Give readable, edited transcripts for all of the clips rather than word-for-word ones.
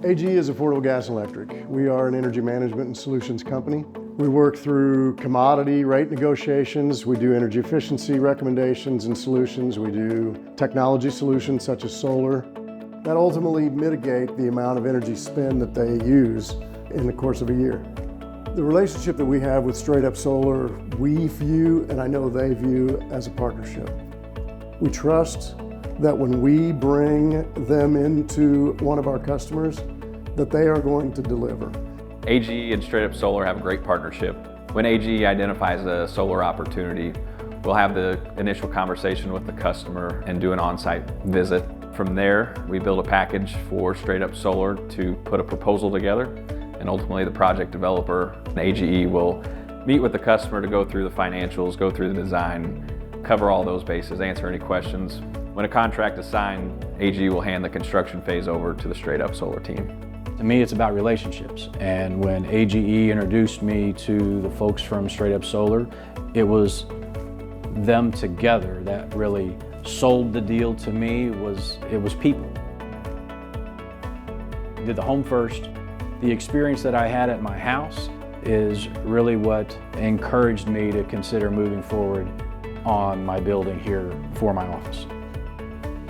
AGE is Affordable Gas and Electric. We are an energy management and solutions company. We work through commodity rate negotiations. We do energy efficiency recommendations and solutions. We do technology solutions such as solar that ultimately mitigate the amount of energy spend that they use in the course of a year. The relationship that we have with StraightUp Solar, we view, and I know they view, as a partnership. We trust that when we bring them into one of our customers, that they are going to deliver. AGE and StraightUp Solar have a great partnership. When AGE identifies a solar opportunity, we'll have the initial conversation with the customer and do an on-site visit. From there, we build a package for StraightUp Solar to put a proposal together, and ultimately the project developer, AGE, will meet with the customer to go through the financials, go through the design, cover all those bases, answer any questions. When a contract is signed, AGE will hand the construction phase over to the StraightUp Solar team. To me, it's about relationships. And when AGE introduced me to the folks from StraightUp Solar, it was them together that really sold the deal to me. It was people. Did the home first. The experience that I had at my house is really what encouraged me to consider moving forward on my building here for my office.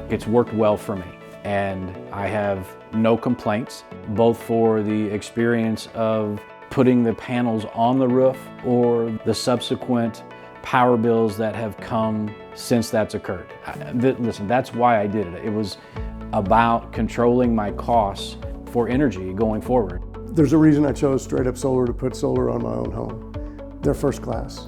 It's worked well for me, and I have no complaints, both for the experience of putting the panels on the roof or the subsequent power bills that have come since that's occurred. Listen, that's why I did it. It was about controlling my costs for energy going forward. There's a reason I chose StraightUp Solar to put solar on my own home. They're first class.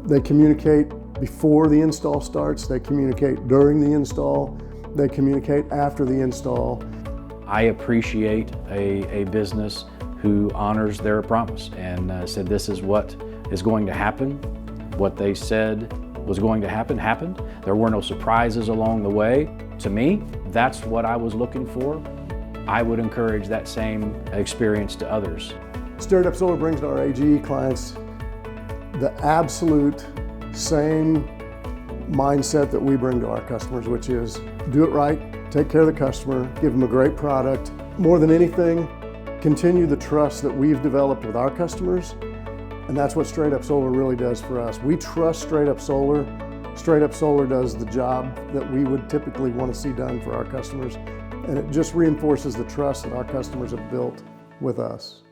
They communicate before the install starts, they communicate during the install, they communicate after the install. I appreciate a business who honors their promise and said this is what is going to happen. What they said was going to happen, happened. There were no surprises along the way. To me, that's what I was looking for. I would encourage that same experience to others. StraightUp Solar brings to our AGE clients the absolute same mindset that we bring to our customers, which is do it right, take care of the customer, give them a great product. More than anything, continue the trust that we've developed with our customers, and that's what StraightUp Solar really does for us. We trust StraightUp Solar. StraightUp Solar does the job that we would typically want to see done for our customers, and it just reinforces the trust that our customers have built with us.